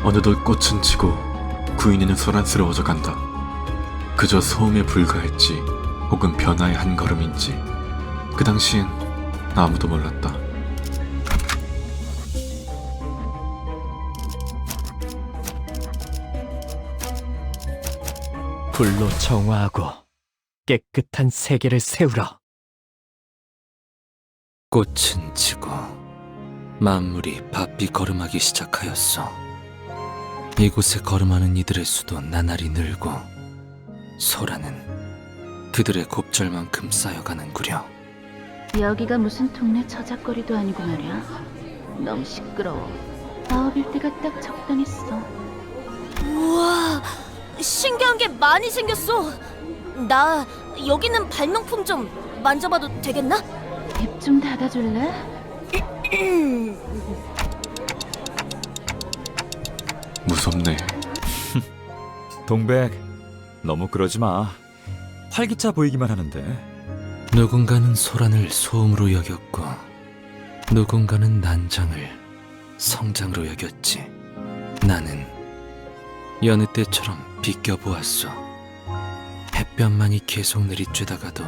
어느덧 꽃은 지고 구인이는 소란스러워져 간다. 그저 소음에 불과했지 혹은 변화의 한 걸음인지 그 당시엔 아무도 몰랐다. 불로 정화하고 깨끗한 세계를 세우라. 꽃은 지고 만물이 바삐 걸음하기 시작하였어. 이곳에 걸음하는 이들의 수도 나날이 늘고 소라는 그들의 곱절만큼 쌓여가는구려. 여기가 무슨 동네 저작거리도 아니고 말이야. 너무 시끄러워. 9일 때가 딱 적당했어. 우와, 신기한 게 많이 생겼어. 나 여기 있는 발명품 좀 만져봐도 되겠나? 입 좀 닫아줄래? 무섭네. 동백, 너무 그러지 마. 활기차 보이기만 하는데. 누군가는 소란을 소음으로 여겼고 누군가는 난장을 성장으로 여겼지. 나는 여느 때처럼 비껴보았어. 햇볕만이 계속 내리쬐다가도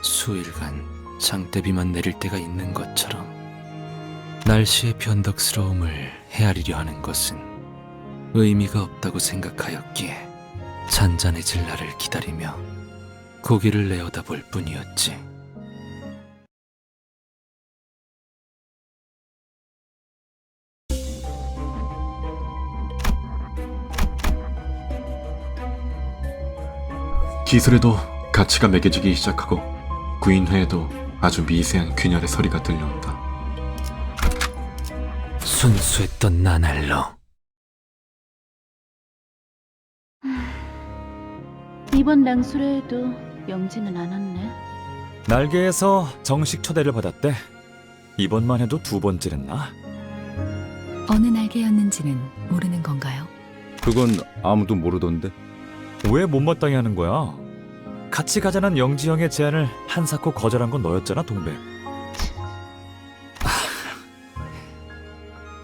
수일간 장대비만 내릴 때가 있는 것처럼 날씨의 변덕스러움을 헤아리려 하는 것은 의미가 없다고 생각하였기에 잔잔해질 날을 기다리며 고개를 내어다볼 뿐이었지. 기술에도 가치가 매겨지기 시작하고 구인회에도 아주 미세한 균열의 소리가 들려온다. 순수했던 나날로 이번 낭수레에도 영지는 안 왔네. 날개에서 정식 초대를 받았대. 이번만 해도 2번째랬나? 어느 날개였는지는 모르는 건가요? 그건 아무도 모르던데. 왜 못마땅해 하는 거야? 같이 가자는 영지 형의 제안을 한사코 거절한 건 너였잖아, 동백.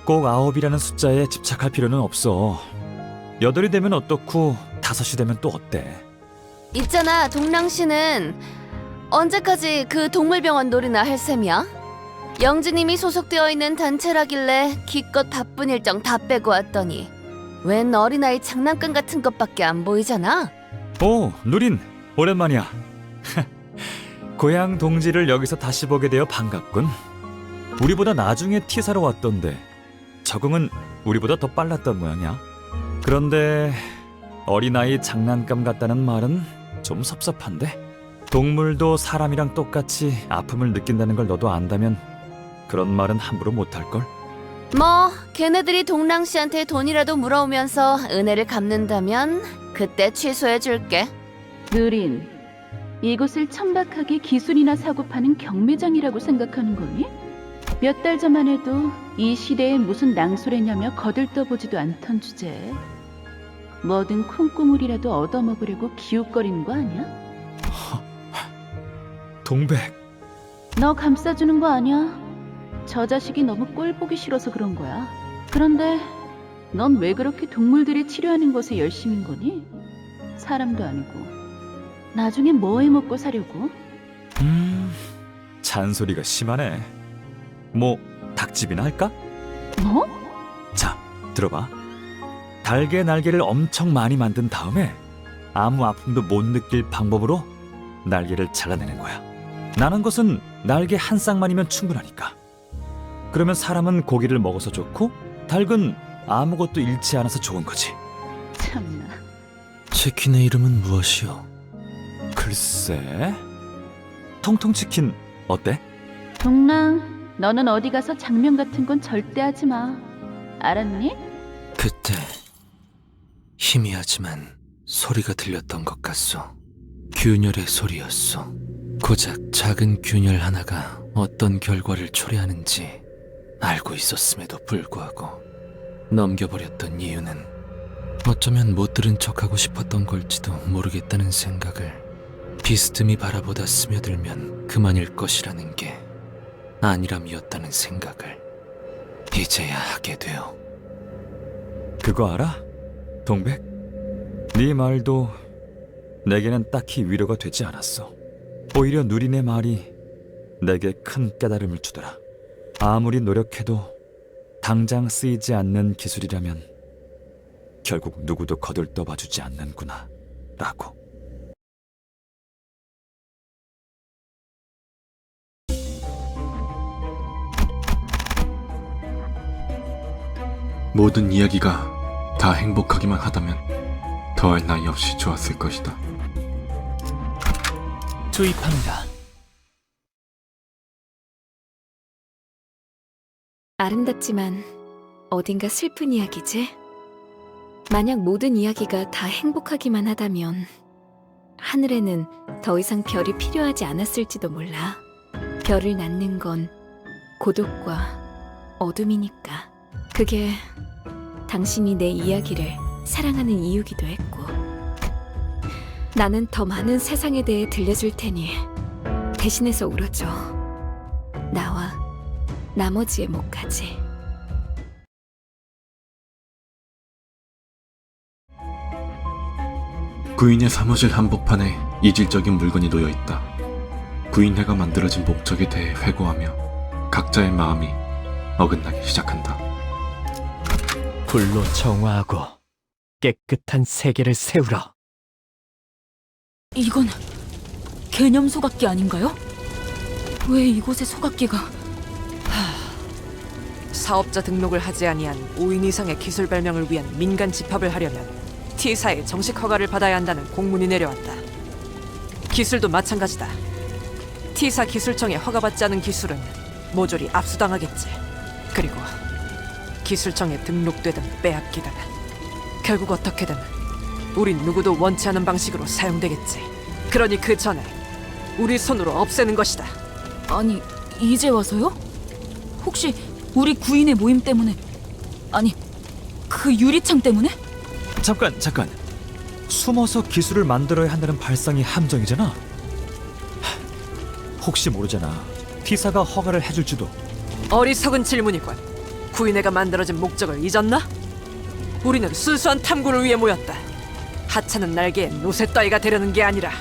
꼭 9이라는 숫자에 집착할 필요는 없어. 8이 되면 어떻고 5이 되면 또 어때? 있잖아, 동랑 씨는 언제까지 그 동물병원 놀이나 할 셈이야? 영지님이 소속되어 있는 단체라길래 기껏 바쁜 일정 다 빼고 왔더니 웬 어린아이 장난감 같은 것밖에 안 보이잖아. 오, 누린, 오랜만이야. 고향 동지를 여기서 다시 보게 되어 반갑군. 우리보다 나중에 티사로 왔던데 적응은 우리보다 더 빨랐던 모양이야. 그런데 어린아이 장난감 같다는 말은 좀 섭섭한데? 동물도 사람이랑 똑같이 아픔을 느낀다는 걸 너도 안다면 그런 말은 함부로 못할걸? 뭐 걔네들이 동랑 씨한테 돈이라도 물어오면서 은혜를 갚는다면 그때 취소해줄게. 느린, 이곳을 천박하게 기술이나 사고 파는 경매장이라고 생각하는 거니? 몇 달 전만 해도 이 시대에 무슨 낭소래냐며 거들떠보지도 않던 주제에 뭐든 콩고물이라도 얻어먹으려고 기웃거리는 거 아니야? 동백, 너 감싸주는 거 아니야? 저 자식이 너무 꼴 보기 싫어서 그런 거야. 그런데 넌 왜 그렇게 동물들이 치료하는 것에 열심인 거니? 사람도 아니고 나중에 뭐 해먹고 사려고? 잔소리가 심하네. 뭐 닭집이나 할까? 뭐? 자, 들어봐. 달개 날개를 엄청 많이 만든 다음에 아무 아픔도 못 느낄 방법으로 날개를 잘라내는 거야. 나는 것은 날개 한 쌍만이면 충분하니까. 그러면 사람은 고기를 먹어서 좋고 닭은 아무것도 잃지 않아서 좋은 거지. 참나. 치킨의 이름은 무엇이오? 글쎄, 통통치킨 어때? 동랑, 너는 어디 가서 장면 같은 건 절대 하지 마. 알았니? 그때 희미하지만 소리가 들렸던 것 같소. 균열의 소리였소. 고작 작은 균열 하나가 어떤 결과를 초래하는지 알고 있었음에도 불구하고 넘겨버렸던 이유는 어쩌면 못 들은 척하고 싶었던 걸지도 모르겠다는 생각을 비스듬히 바라보다 스며들면 그만일 것이라는 게 아니람이었다는 생각을 이제야 하게 되어 그거 알아? 동백? 네 말도 내게는 딱히 위로가 되지 않았어. 오히려 누리네 말이 내게 큰 깨달음을 주더라. 아무리 노력해도 당장 쓰이지 않는 기술이라면 결국 누구도 거들떠봐주지 않는구나 라고. 모든 이야기가 다 행복하기만 하다면 더할 나위 없이 좋았을 것이다. 투입합니다. 아름답지만 어딘가 슬픈 이야기지? 만약 모든 이야기가 다 행복하기만 하다면 하늘에는 더 이상 별이 필요하지 않았을지도 몰라. 별을 낳는 건 고독과 어둠이니까. 그게 당신이 내 이야기를 사랑하는 이유기도 했고. 나는 더 많은 세상에 대해 들려줄 테니 대신해서 울어줘. 나와 나머지의 목까지. 구인의 사무실 한복판에 이질적인 물건이 놓여있다. 구인회가 만들어진 목적에 대해 회고하며 각자의 마음이 어긋나기 시작한다. 불로 정화하고 깨끗한 세계를 세우라. 이건 개념 소각기 아닌가요? 왜 이곳에 소각기가... 사업자 등록을 하지 아니한 5인 이상의 기술 발명을 위한 민간 집합을 하려면 T사의 정식 허가를 받아야 한다는 공문이 내려왔다. 기술도 마찬가지다. T사 기술청에 허가받지 않은 기술은 모조리 압수당하겠지. 그리고 기술청에 등록되든 빼앗기든 결국 어떻게든 우린 누구도 원치 않은 방식으로 사용되겠지. 그러니 그 전에 우리 손으로 없애는 것이다. 아니, 이제 와서요? 혹시 우리 구인의 모임 때문에... 아니, 그 유리창 때문에? 잠깐. 숨어서 기술을 만들어야 한다는 발상이 함정이잖아. 혹시 모르잖아. T사가 허가를 해줄지도. 어리석은 질문이군. 구인회가 만들어진 목적을 잊었나? 우리는 순수한 탐구를 위해 모였다. 하찮은 날개에 노새 따위가 되려는 게 아니라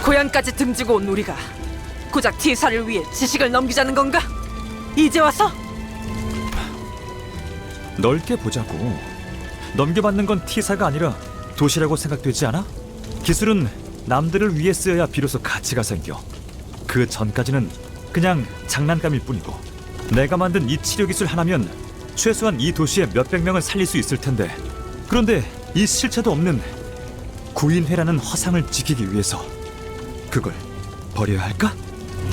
고향까지 등지고 온 우리가 고작 T사를 위해 지식을 넘기자는 건가? 이제 와서? 넓게 보자고. 넘겨받는 건 T사가 아니라 도시라고 생각되지 않아? 기술은 남들을 위해 쓰여야 비로소 가치가 생겨. 그 전까지는 그냥 장난감일 뿐이고. 내가 만든 이 치료 기술 하나면 최소한 이 도시의 몇백 명은 살릴 수 있을 텐데, 그런데 이 실체도 없는 구인회라는 허상을 지키기 위해서 그걸 버려야 할까?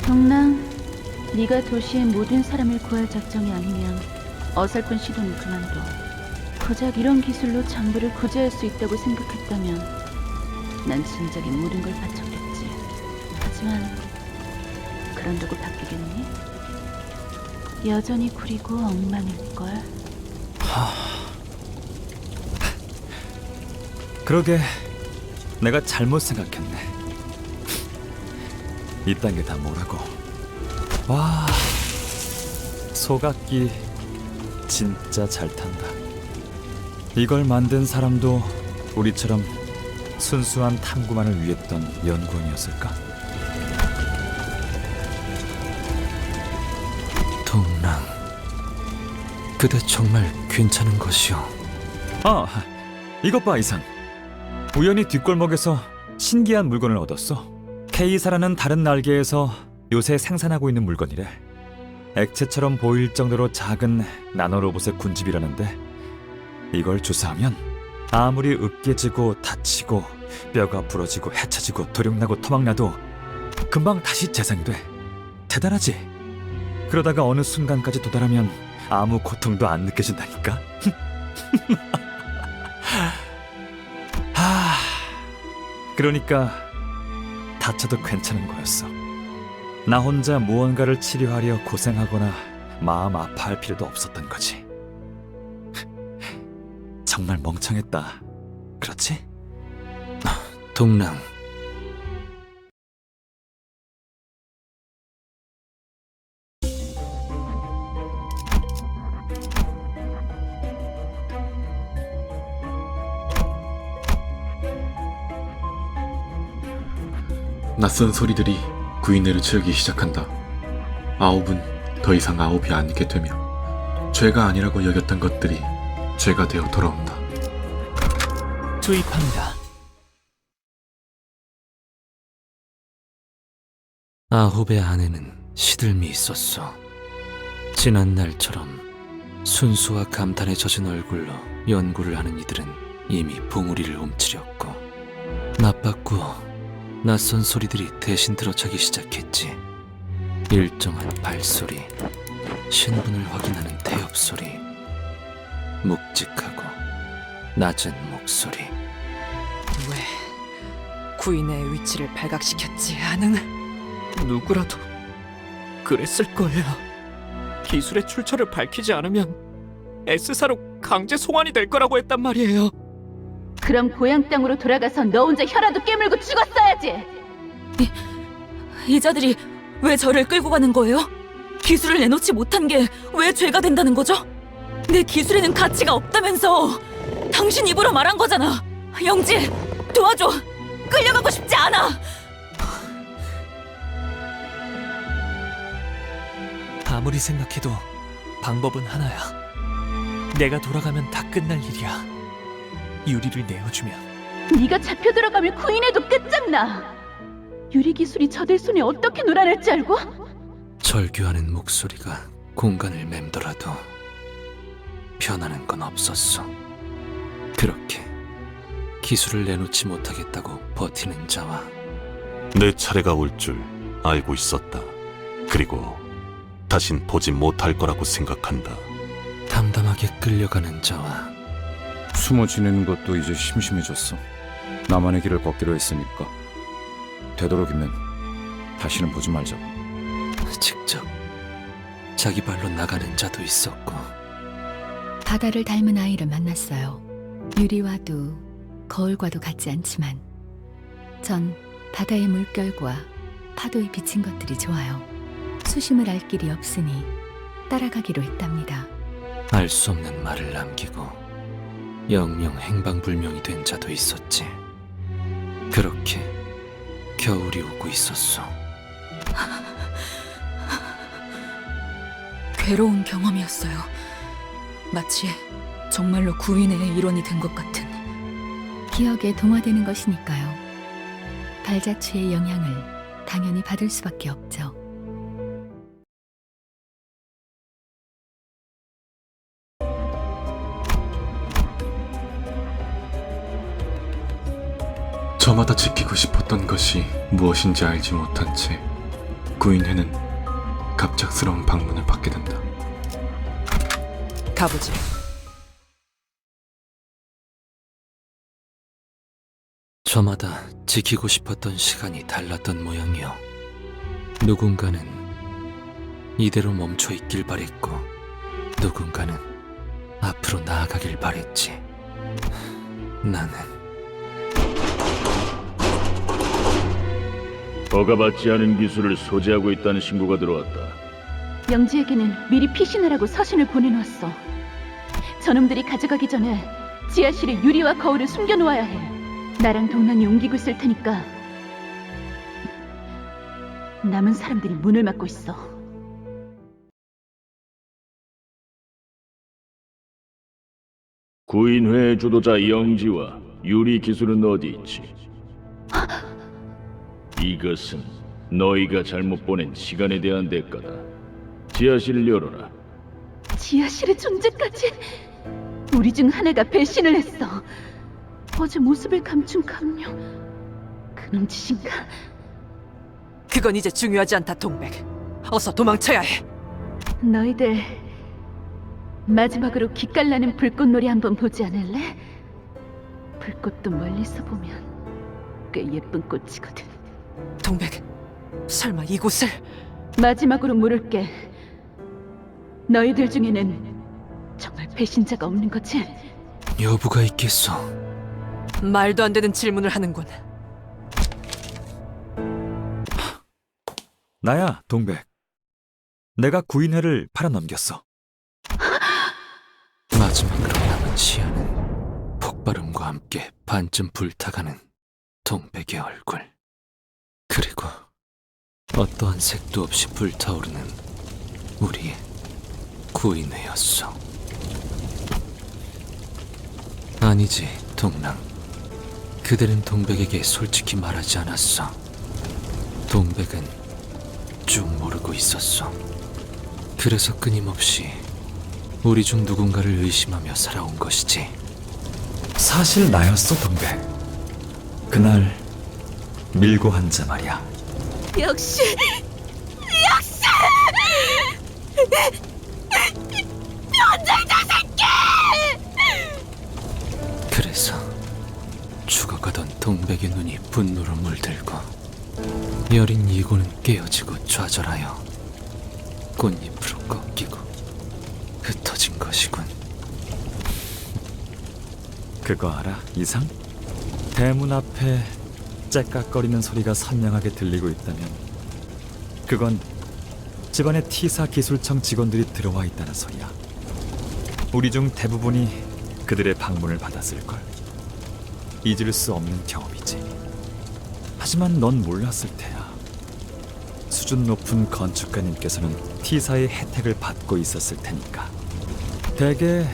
동랑, 네가 도시의 모든 사람을 구할 작정이 아니면 어설픈 시도는 그만둬. 고작 이런 기술로 장부를 구제할 수 있다고 생각했다면 난 진작에 모든 걸 바쳤겠지. 하지만 그런다고 바뀌겠니? 여전히 구리고 엉망일걸. 그러게, 내가 잘못 생각했네. 이딴 게 다 뭐라고. 와, 소각기 진짜 잘 탄다. 이걸 만든 사람도 우리처럼 순수한 탐구만을 위했던 연구원이었을까? 동랑, 그대 정말 괜찮은 것이오. 아, 이것 봐, 이상. 우연히 뒷골목에서 신기한 물건을 얻었어. K사라는 다른 날개에서 요새 생산하고 있는 물건이래. 액체처럼 보일 정도로 작은 나노로봇의 군집이라는데, 이걸 주사하면 아무리 으깨지고 다치고 뼈가 부러지고 헤쳐지고 도력나고 토막나도 금방 다시 재생이 돼. 대단하지? 그러다가 어느 순간까지 도달하면 아무 고통도 안 느껴진다니까. 그러니까 다쳐도 괜찮은 거였어. 나 혼자 무언가를 치료하려 고생하거나 마음 아파할 필요도 없었던 거지. 정말 멍청했다. 그렇지? 동랑, 낯선 소리들이 구인회를 채우기 시작한다. 아홉은 더 이상 아홉이 아니게 되며 죄가 아니라고 여겼던 것들이 죄가 되어 돌아온다. 투입합니다. 아홉의 안에는 시들미 있었어. 지난 날처럼 순수와 감탄에 젖은 얼굴로 연구를 하는 이들은 이미 봉우리를 움츠렸고 나빴고 낯선 소리들이 대신 들어차기 시작했지. 일정한 발소리, 신분을 확인하는 태엽 소리, 묵직하고 낮은 목소리. 왜 구인의 위치를 발각시켰지 않은? 누구라도 그랬을 거예요. 기술의 출처를 밝히지 않으면 S사로 강제 송환이 될 거라고 했단 말이에요. 그럼 고향 땅으로 돌아가서 너 혼자 혀라도 깨물고 죽었어야지. 이 자들이 왜 저를 끌고 가는 거예요? 기술을 내놓지 못한 게 왜 죄가 된다는 거죠? 내 기술에는 가치가 없다면서 당신 입으로 말한 거잖아. 영지, 도와줘. 끌려가고 싶지 않아. 아무리 생각해도 방법은 하나야. 내가 돌아가면 다 끝날 일이야. 유리를 내어주면. 네가 잡혀 들어가면 구인회도 끝장나. 유리 기술이 저들 손에 어떻게 놀아날지 알고? 절규하는 목소리가 공간을 맴돌아도 변하는 건 없었어. 그렇게 기술을 내놓지 못하겠다고 버티는 자와 내 차례가 올 줄 알고 있었다. 그리고 다신 보지 못할 거라고 생각한다. 담담하게 끌려가는 자와 숨어 지내는 것도 이제 심심해졌어. 나만의 길을 걷기로 했으니까 되도록이면 다시는 보지 말자고. 직접 자기 발로 나가는 자도 있었고. 바다를 닮은 아이를 만났어요. 유리와도 거울과도 같지 않지만 전 바다의 물결과 파도에 비친 것들이 좋아요. 수심을 알 길이 없으니 따라가기로 했답니다. 알 수 없는 말을 남기고 영영 행방불명이 된 자도 있었지. 그렇게 겨울이 오고 있었어. 괴로운 경험이었어요. 마치 정말로 구인의 일원이 된 것 같은. 기억에 동화되는 것이니까요. 발자취의 영향을 당연히 받을 수밖에 없죠. 저마다 지키고 싶었던 것이 무엇인지 알지 못한 채 구인회는 갑작스러운 방문을 받게 된다. 가보지. 저마다 지키고 싶었던 시간이 달랐던 모양이요. 누군가는 이대로 멈춰 있길 바랬고 누군가는 앞으로 나아가길 바랬지. 나는 허가받지 않은 기술을 소지하고 있다는 신고가 들어왔다. 영지에게는 미리 피신하라고 서신을 보내놓았어. 저놈들이 가져가기 전에 지하실에 유리와 거울을 숨겨놓아야 해. 나랑 동랑이 옮기고 있을 테니까. 남은 사람들이 문을 막고 있어. 구인회의 주도자 영지와 유리 기술은 어디 있지? 이것은 너희가 잘못 보낸 시간에 대한 대가다. 지하실을 열어라. 지하실의 존재까지. 우리 중 하나가 배신을 했어. 어제 모습을 감춘 감룡. 그놈 짓인가? 그건 이제 중요하지 않다, 동백. 어서 도망쳐야 해. 너희들 마지막으로 기깔나는 불꽃놀이 한번 보지 않을래? 불꽃도 멀리서 보면 꽤 예쁜 꽃이거든. 동백, 설마 이곳을? 마지막으로 물을게. 너희들 중에는 정말 배신자가 없는 거지? 여부가 있겠어. 말도 안 되는 질문을 하는군. 나야, 동백. 내가 구인회를 팔아넘겼어. 마지막으로 남은 시야는 폭발음과 함께 반쯤 불타가는 동백의 얼굴. 그리고 어떠한 색도 없이 불타오르는 우리의 구인회였어. 아니지, 동랑. 그들은 동백에게 솔직히 말하지 않았어. 동백은 쭉 모르고 있었어. 그래서 끊임없이 우리 중 누군가를 의심하며 살아온 것이지. 사실 나였어, 동백. 그날 밀고 한자 말이야. 역시 변절자 새끼! 그래서 죽어가던 동백의 눈이 분노로 물들고 여린 이고는 깨어지고 좌절하여 꽃잎으로 꺾이고 흩어진 것이군. 그거 알아, 이상? 대문 앞에 째깍거리는 소리가 선명하게 들리고 있다면 그건 집안의 T사 기술청 직원들이 들어와 있다는 소리야. 우리 중 대부분이 그들의 방문을 받았을걸. 잊을 수 없는 경험이지. 하지만 넌 몰랐을 테야. 수준 높은 건축가님께서는 T사의 혜택을 받고 있었을 테니까. 대개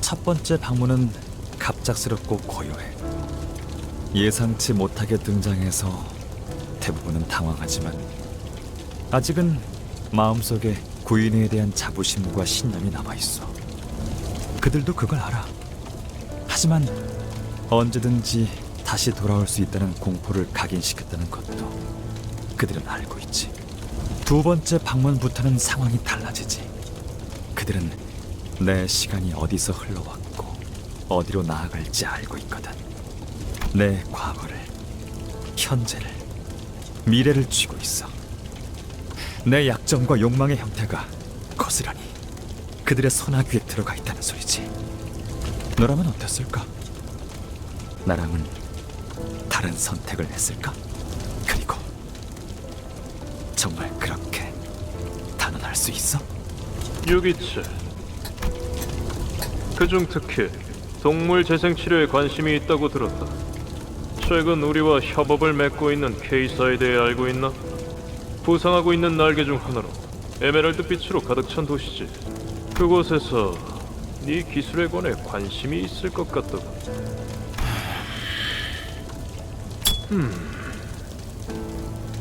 첫 번째 방문은 갑작스럽고 고요해. 예상치 못하게 등장해서 대부분은 당황하지만 아직은 마음속에 구인에 대한 자부심과 신념이 남아있어. 그들도 그걸 알아. 하지만 언제든지 다시 돌아올 수 있다는 공포를 각인시켰다는 것도 그들은 알고 있지. 두 번째 방문부터는 상황이 달라지지. 그들은 내 시간이 어디서 흘러왔고 어디로 나아갈지 알고 있거든. 내 과거를, 현재를, 미래를 쥐고 있어. 내 약점과 욕망의 형태가 거스란히 그들의 선악귀에 들어가 있다는 소리지. 너라면 어땠을까? 나랑은 다른 선택을 했을까? 그리고 정말 그렇게 단언할 수 있어? 유기체. 그중 특히 동물 재생 치료에 관심이 있다고 들었다. 최근 우리와 협업을 맺고 있는 K사에 대해 알고 있나? 부상하고 있는 날개 중 하나로 에메랄드 빛으로 가득 찬 도시지. 그곳에서 네 기술에 관해 관심이 있을 것 같다고.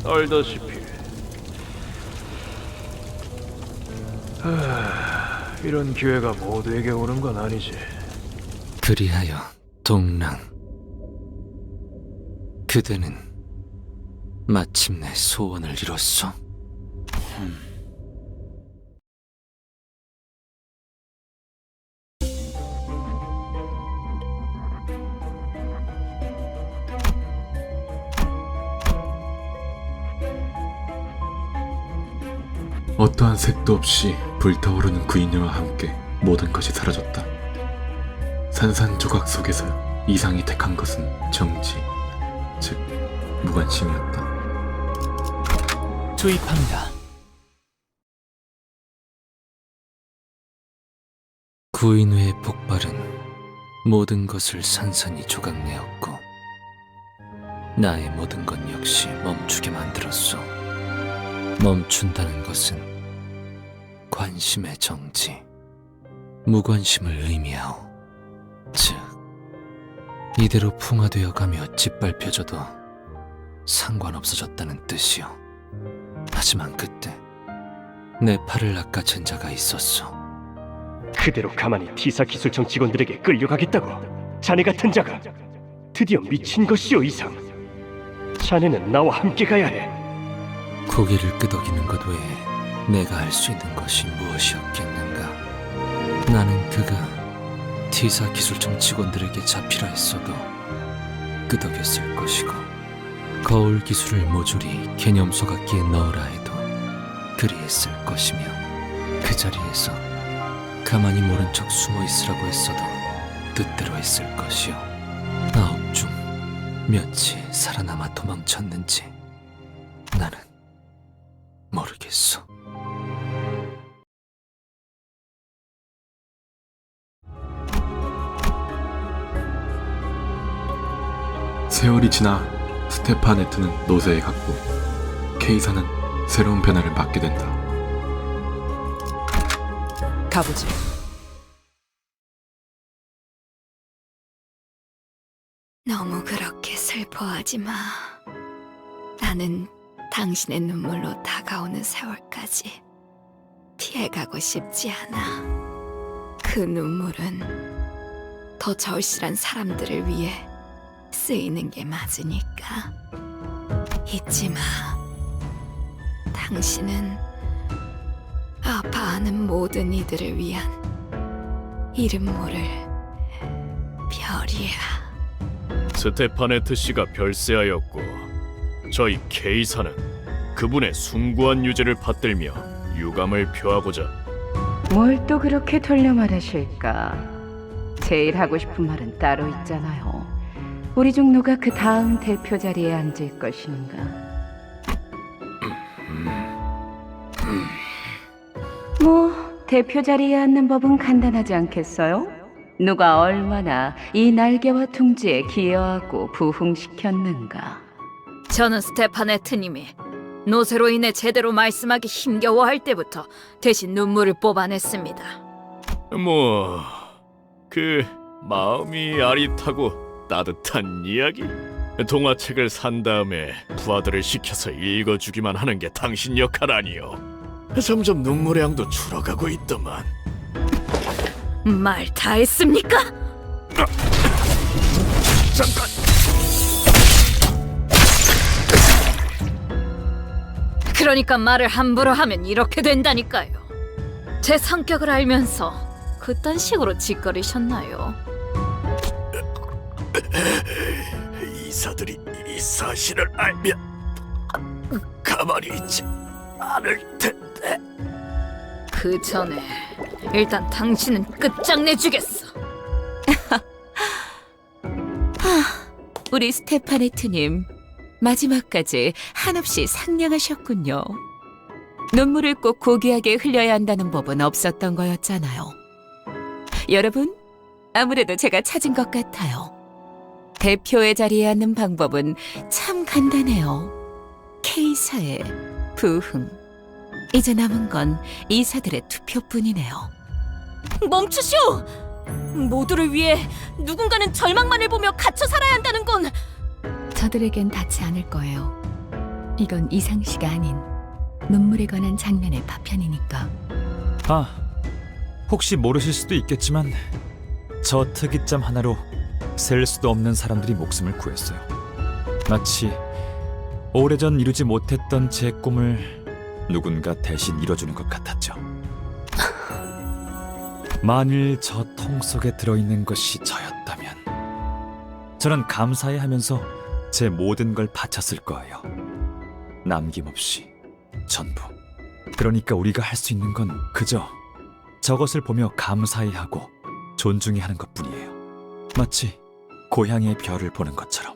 알다시피 이런 기회가 모두에게 오는 건 아니지. 그리하여 동랑, 그대는 마침내 소원을 이뤘어. 어떠한 색도 없이 불타오르는 그 인연과 함께 모든 것이 사라졌다. 산산조각 속에서 이상이 택한 것은 정지, 즉 무관심이었다. 투입합니다. 구인회의 폭발은 모든 것을 산산이 조각내었고 나의 모든 것 역시 멈추게 만들었어. 멈춘다는 것은 관심의 정지, 무관심을 의미하오. 즉, 이대로 풍화되어 가며 짓밟혀져도 상관없어졌다는 뜻이오. 하지만 그때 내 팔을 낚아챈 자가 있었어. 그대로 가만히 T사 기술청 직원들에게 끌려가겠다고? 자네 같은 자가 드디어 미친 것이오, 이상. 자네는 나와 함께 가야 해. 고개를 끄덕이는 것 외에 내가 할 수 있는 것이 무엇이었겠는가. 나는 그가 T사 기술청 직원들에게 잡히라 했어도 끄덕였을 것이고, 거울 기술을 모조리 개념 소각기에 넣으라 해도 그리했을 것이며, 그 자리에서 가만히 모른 척 숨어 있으라고 했어도 뜻대로 했을 것이요. 9 중 몇이 살아남아 도망쳤는지 나는 모르겠어. 세월이 지나 스테파네트는 노쇠에 갔고 케이사는 새로운 변화를 맞게 된다. 가보지. 너무 그렇게 슬퍼하지 마. 나는 당신의 눈물로 다가오는 세월까지 피해가고 싶지 않아. 그 눈물은 더 절실한 사람들을 위해 쓰이는 게 맞으니까. 잊지 마. 당신은 아파하는 모든 이들을 위한 이름 모를 별이야. 스테파네트 씨가 별세하였고 저희 케이사는 그분의 숭고한 유죄를 받들며 유감을 표하고자. 뭘 또 그렇게 돌려 말하실까? 제일 하고 싶은 말은 따로 있잖아요. 우리 중 누가 그 다음 대표 자리에 앉을 것인가? 뭐 대표 자리에 앉는 법은 간단하지 않겠어요? 누가 얼마나 이 날개와 둥지에 기여하고 부흥시켰는가? 저는 스테파네트님이 노쇠로 인해 제대로 말씀하기 힘겨워할 때부터 대신 눈물을 뽑아냈습니다. 그 마음이 아릿하고 따뜻한 이야기? 동화책을 산 다음에 부하들을 시켜서 읽어주기만 하는 게 당신 역할 아니요. 점점 눈물의 양도 줄어가고 있더만. 말 다 했습니까? 잠깐! 그러니까 말을 함부로 하면 이렇게 된다니까요. 제 성격을 알면서 그딴 식으로 짓거리셨나요? 이사들이 이 사실을 알면 가만히 있지 않을 텐데. 그 전에 일단 당신은 끝장내주겠어. 우리 스테파네트님 마지막까지 한없이 상냥하셨군요. 눈물을 꼭 고귀하게 흘려야 한다는 법은 없었던 거였잖아요. 여러분, 아무래도 제가 찾은 것 같아요. 대표의 자리에 앉는 방법은 참 간단해요. K사의 부흥. 이제 남은 건 이사들의 투표뿐이네요. 멈추시오! 모두를 위해 누군가는 절망만을 보며 갇혀 살아야 한다는 건 저들에겐 닿지 않을 거예요. 이건 이상시가 아닌 눈물에 관한 장면의 파편이니까. 혹시 모르실 수도 있겠지만 저 특이점 하나로 셀 수도 없는 사람들이 목숨을 구했어요. 마치 오래전 이루지 못했던 제 꿈을 누군가 대신 이뤄주는 것 같았죠. 만일 저 통 속에 들어있는 것이 저였다면 저는 감사해하면서 제 모든 걸 바쳤을 거예요. 남김없이 전부. 그러니까 우리가 할 수 있는 건 그저 저것을 보며 감사해하고 존중해하는 것뿐이에요. 마치 고향의 별을 보는 것처럼.